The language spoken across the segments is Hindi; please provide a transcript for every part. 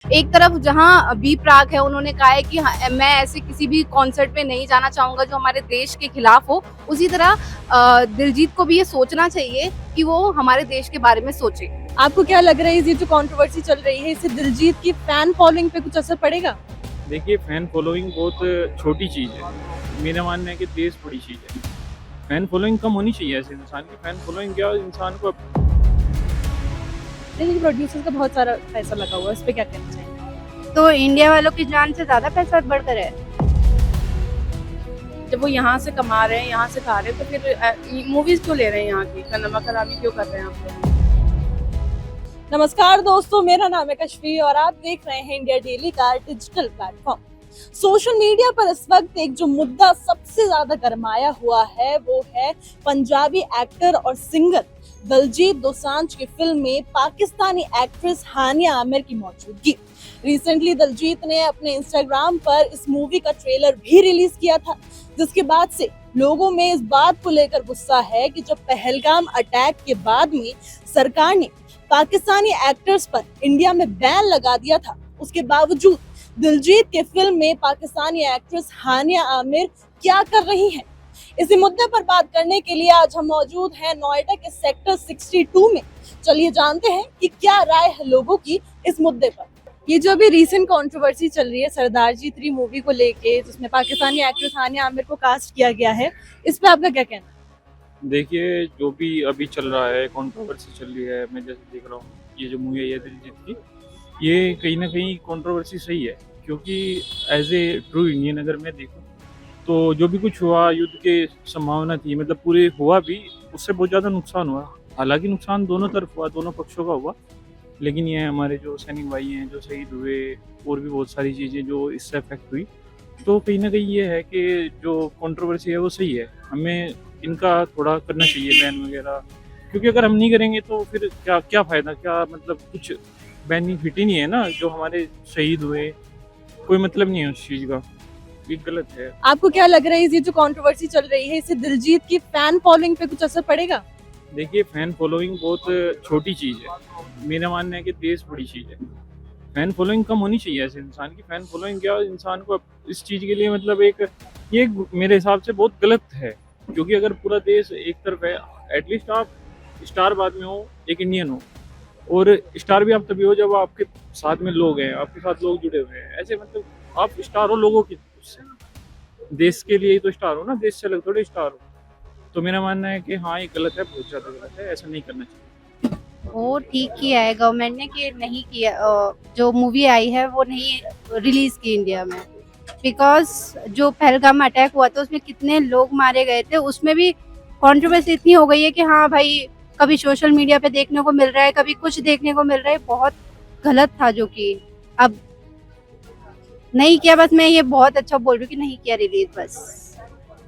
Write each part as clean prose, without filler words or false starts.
एक तरफ जहाँ बी प्राक है, उन्होंने कहा है कि मैं ऐसे किसी भी कॉन्सर्ट में नहीं जाना चाहूंगा जो हमारे देश के खिलाफ हो। उसी तरह दिलजीत को भी ये सोचना चाहिए कि वो हमारे देश के बारे में सोचे। आपको क्या लग रहा है ये जो कंट्रोवर्सी चल रही है इससे दिलजीत की फैन फॉलोइंग पे कुछ असर पड़ेगा? देखिए, फैन फॉलोइंग बहुत छोटी चीज़ है। मेरा मानना है कि देश बड़ी चीज़ है। फैन फॉलोइंग कम होनी चाहिए ऐसे इंसान की। फैन फॉलोइंग क्या, इंसान को लेकिन प्रोड्यूसर का बहुत सारा पैसा लगा हुआ है, उस पे क्या कहना चाहिए? तो इंडिया वालों की जान से ज्यादा पैसा बढ़कर है। जब वो यहाँ से कमा रहे हैं, यहाँ से खा रहे हैं, तो फिर मूवीज क्यों ले रहे हैं यहाँ की? नमक हरामी क्यों कर रहे हैं आप लोग? नमस्कार दोस्तों, मेरा नाम है कश्मी और आप देख रहे हैं इंडिया डेली का डिजिटल प्लेटफॉर्म। सोशल मीडिया पर इस वक्त एक जो मुद्दा सबसे ज्यादा गरमाया हुआ है वो है पंजाबी एक्टर और सिंगर दलजीत दोसांझ की फिल्म में पाकिस्तानी एक्ट्रेस हानिया आमिर की मौजूदगी। रिसेंटली दलजीत ने अपने इंस्टाग्राम पर इस मूवी का ट्रेलर भी रिलीज किया था, जिसके बाद से लोगों में इस बात को लेकर गुस्सा है कि जब पहलगाम अटैक के बाद में सरकार ने पाकिस्तानी एक्टर्स पर इंडिया में बैन लगा दिया था, उसके बावजूद दिलजीत के फिल्म में पाकिस्तानी एक्ट्रेस हानिया आमिर क्या कर रही हैं? इसी मुद्दे पर बात करने के लिए आज हम मौजूद हैं नोएडा के सेक्टर 62 में। चलिए जानते हैं कि क्या राय है लोगों की इस मुद्दे पर। ये जो अभी रीसेंट कंट्रोवर्सी चल रही है सरदार जी 3 मूवी को लेके, जिसमें पाकिस्तानी एक्ट्रेस हानिया आमिर को कास्ट किया गया है, इस पे आपका क्या कहना है? देखिए, जो भी अभी चल रहा है, कंट्रोवर्सी चल रही है, मैं जैसे देख रहा हूँ, ये जो मूवी है दिलजीत की, ये कहीं ना कहीं कंट्रोवर्सी सही है। क्योंकि एज ए ट्रू इंडियन अगर मैं देखूँ तो जो भी कुछ हुआ, युद्ध के संभावना थी, मतलब पूरे हुआ भी, उससे बहुत ज़्यादा नुकसान हुआ। हालांकि नुकसान दोनों तरफ हुआ, दोनों पक्षों का हुआ, लेकिन ये हमारे जो सैनिक भाई हैं जो शहीद हुए, और भी बहुत सारी चीज़ें जो इससे अफेक्ट हुई, तो कहीं ना कहीं ये है कि जो कंट्रोवर्सी है वो सही है। हमें इनका थोड़ा करना चाहिए बैन वगैरह, क्योंकि अगर हम नहीं करेंगे तो फिर क्या क्या फ़ायदा, क्या मतलब कुछ बेनिफिट ही नहीं है ना। जो हमारे शहीद हुए, कोई मतलब नहीं है उस चीज़ का, ये गलत है। आपको क्या लग रहा है ये जो कंट्रोवर्सी चल रही है इससे दिलजीत की फैन फॉलोइंग पे कुछ असर पड़ेगा? देखिए, फैन फॉलोइंग बहुत छोटी चीज़ है। मेरा मानना है कि देश बड़ी चीज़ है। फैन फॉलोइंग कम होनी चाहिए ऐसे इंसान की। फैन फॉलोइंग क्या, इंसान को इस चीज़ के लिए मतलब ये मेरे हिसाब से बहुत गलत है। क्योंकि अगर पूरा देश एक तरफ है, एटलीस्ट आप स्टार बाद में हो, एक इंडियन हो, और स्टार भी आप तभी हो जब आपके साथ में लोग हैं, आपके साथ लोग जुड़े हुए हैं। ऐसे मतलब आप स्टार हो लोगों की, उससे देश के लिए ही तो स्टार हो ना, देश से अलग थोड़े स्टार हो। तो मेरा मानना है कि हाँ, ये गलत है, बहुत ज़्यादा गलत है, ऐसा नहीं करना चाहिए। वो ठीक किया है गवर्नमेंट ने कि नहीं किया, जो मूवी आई है वो नहीं रिलीज की इंडिया में। बिकॉज जो पहलगाम अटैक हुआ था उसमें कितने लोग मारे गए थे, उसमें भी कंट्रोवर्सी इतनी हो गई है कि हाँ भाई, कभी सोशल मीडिया पे देखने को मिल रहा है, कभी कुछ देखने को मिल रहा है। बहुत गलत था, जो कि अब नहीं किया। बस मैं ये बहुत अच्छा बोल रही हूँ कि नहीं किया रिलीज। बस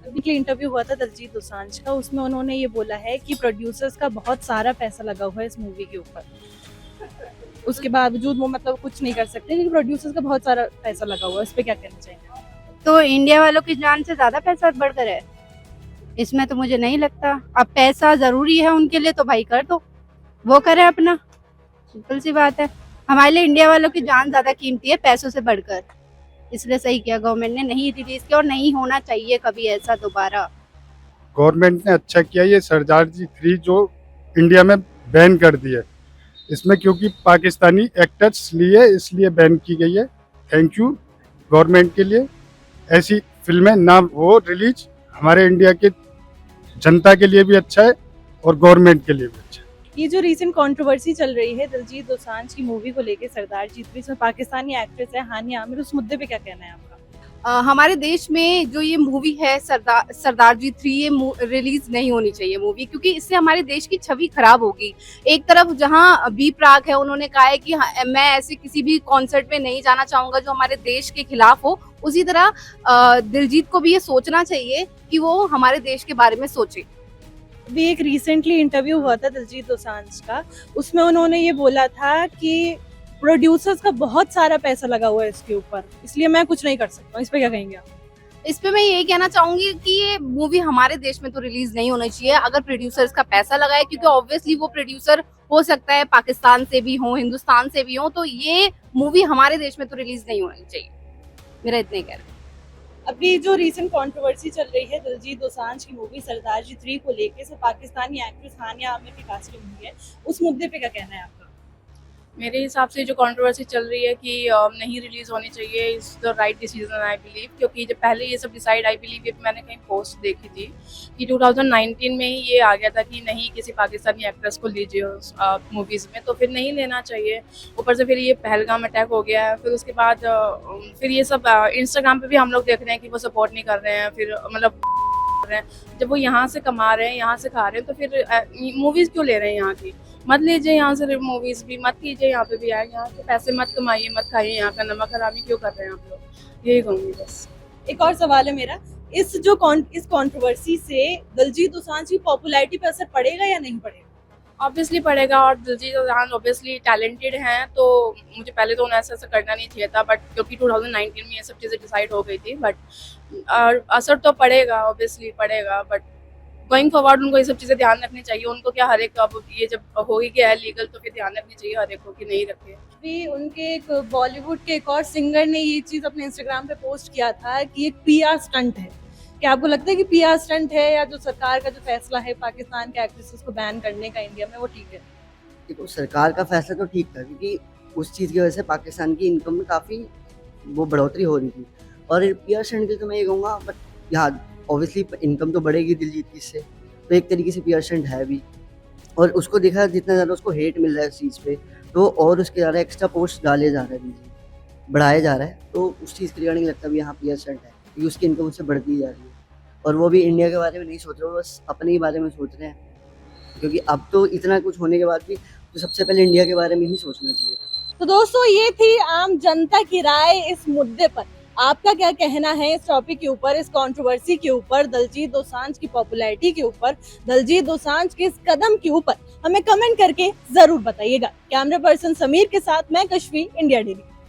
अभी इंटरव्यू हुआ था दलजीत दोसांझ का, उसमें उन्होंने ये बोला है कि प्रोड्यूसर्स का बहुत सारा पैसा लगा हुआ है इस मूवी के ऊपर, उसके बावजूद वो मतलब कुछ नहीं कर सकते, लेकिन प्रोड्यूसर्स का बहुत सारा पैसा लगा हुआ है, इस पे क्या कहना चाहिए? तो इंडिया वालों की जान से ज्यादा पैसा बढ़कर है, इसमें तो मुझे नहीं लगता। अब पैसा जरूरी है उनके लिए तो भाई कर दो, वो करे अपना, सिंपल सी बात है। हमारे लिए इंडिया वालों की जान ज्यादा कीमती है पैसों से बढ़कर, इसलिए सही किया गवर्नमेंट ने, नहीं रिलीज किया, और नहीं होना चाहिए कभी ऐसा दोबारा। गवर्नमेंट ने अच्छा किया ये सरदार जी 3 जो इंडिया में बैन कर दी है इसमें, क्योंकि पाकिस्तानी एक्टर्स लिए इसलिए बैन की गई है। थैंक यू गवर्नमेंट के लिए। ऐसी फिल्में ना हो रिलीज, हमारे इंडिया के जनता के लिए भी अच्छा है और गवर्नमेंट के लिए भी अच्छा है। ये जो रीसेंट कंट्रोवर्सी चल रही है दिलजीत दोसांझ की मूवी को लेके सरदार जी 3, इसमें पाकिस्तानी एक्ट्रेस है हानिया आमिर, उस मुद्दे पे क्या कहना है आपका? हमारे देश में जो ये मूवी है सरदार जी 3, ये रिलीज नहीं होनी चाहिए मूवी, क्योंकि इससे हमारे देश की छवि खराब होगी। एक तरफ जहाँ बी प्राक है, उन्होंने कहा है कि मैं ऐसे किसी भी कॉन्सर्ट में नहीं जाना चाहूंगा जो हमारे देश के खिलाफ हो। उसी तरह दिलजीत को भी ये सोचना चाहिए कि वो हमारे देश के बारे में सोचे। अभी एक रिसेंटली इंटरव्यू हुआ था दिलजीत दोसांझ का, उसमें उन्होंने ये बोला था कि प्रोड्यूसर्स का बहुत सारा पैसा लगा हुआ है इसके ऊपर, इसलिए मैं कुछ नहीं कर सकता हूँ। इस पे क्या कहेंगे आप? इस पे मैं यही कहना चाहूंगी कि ये मूवी हमारे देश में तो रिलीज नहीं होनी चाहिए अगर प्रोड्यूसर इसका पैसा लगाए, क्योंकि ऑब्वियसली वो प्रोड्यूसर हो सकता है पाकिस्तान से भी हो, हिंदुस्तान से भी हो, तो ये मूवी हमारे देश में तो रिलीज नहीं होनी चाहिए, मेरा इतना ही कहना है। अभी जो रीसेंट कंट्रोवर्सी चल रही है दिलजीत दोसांझ की मूवी सरदार जी 3 को लेके, से पाकिस्तानी एक्ट्रेस हानिया आमिर की कास्टिंग हुई है, उस मुद्दे पे क्या कहना है आपका? मेरे हिसाब से जो कंट्रोवर्सी चल रही है कि नहीं रिलीज होनी चाहिए, is the right decision I believe, क्योंकि जब पहले ये सब डिसाइड आई बिलीव, ये मैंने कहीं पोस्ट देखी थी कि 2019 में ही ये आ गया था कि नहीं किसी पाकिस्तानी एक्ट्रेस को लीजिए उस मूवीज़ में, तो फिर नहीं लेना चाहिए। ऊपर से फिर ये पहलगाम अटैक हो गया है, फिर उसके बाद फिर ये सब इंस्टाग्राम पे भी हम लोग देख रहे हैं कि वो सपोर्ट नहीं कर रहे हैं, फिर मतलब रहे हैं। जब वो यहाँ से कमा रहे हैं, यहाँ से खा रहे हैं, तो फिर मूवीज़ क्यों ले रहे हैं यहाँ की? मत लीजिए यहाँ से मूवीज़ भी, मत कीजिए यहाँ पे भी आए, यहाँ के पैसे मत कमाइए, मत खाइए, यहाँ का नमक हरामी क्यों कर रहे हैं आप लोग? यही कहूँगी बस। एक और सवाल है मेरा, इस कंट्रोवर्सी से दिलजीत दोसांझ की पॉपुलैरिटी पे असर पड़ेगा या नहीं पड़ेगा? ऑब्वियसली पड़ेगा, और दिलजीत दोसांझ ऑब्वियसली टैलेंटेड हैं, तो मुझे पहले तो उन्हें ऐसा करना नहीं चाहिए था, बट क्योंकि 2019 में ये सब चीज़ें डिसाइड हो गई थी, बट असर तो पड़ेगा, ऑब्वियसली पड़ेगा, बट गोइंग फॉरवर्ड उनको ये सब चीज़ें ध्यान रखनी चाहिए। उनको क्या, हर एक अब ये जब हो ही गया है लीगल, तो फिर ध्यान रखनी चाहिए हर एक को कि नहीं रखे। भी उनके एक बॉलीवुड के एक और सिंगर ने ये चीज अपने इंस्टाग्राम पे पोस्ट किया था कि एक पीआर स्टंट है। क्या आपको लगता है कि पीआर स्टंट है, या जो सरकार का जो फैसला है पाकिस्तान के एक्ट्रेसेस को बैन करने का इंडिया में, वो ठीक है? देखो, सरकार का फैसला तो ठीक था, क्योंकि उस चीज़ की वजह से पाकिस्तान की इनकम में काफ़ी वो बढ़ोतरी हो रही थी। और पीआर स्टंट के तो मैं ये कहूँगा, बट यहाँ ऑब्वियसली इनकम तो बढ़ेगी दिलजीत की इससे, तो एक तरीके से पीआर स्टंट है भी। और उसको देखा जितना ज़्यादा उसको हेट मिल रहा है इस चीज़ पे, तो और उसके ज़्यादा एक्स्ट्रा पोस्ट डाले जा रहा है, बढ़ाया जा रहा है, तो उस चीज़ के रिगार्डिंग लगता है यहाँ पीआर स्टंट है, क्योंकि उसकी इनकम उससे बढ़ती जा रही है। और वो भी इंडिया के बारे में नहीं सोच रहे, वो बस अपने ही बारे में सोच रहे हैं, क्योंकि अब तो इतना कुछ होने के बाद भी तो सबसे पहले इंडिया के बारे में ही सोचना चाहिए था। तो दोस्तों, ये थी आम जनता की राय इस मुद्दे पर। आपका क्या कहना है इस टॉपिक के ऊपर, इस कंट्रोवर्सी के ऊपर, दिलजीत दोसांझ की पॉपुलैरिटी के ऊपर, दिलजीत दोसांझ के इस कदम के ऊपर? हमें कमेंट करके जरूर बताइएगा। कैमरा पर्सन समीर के साथ मैं कश्वी, इंडिया डेली।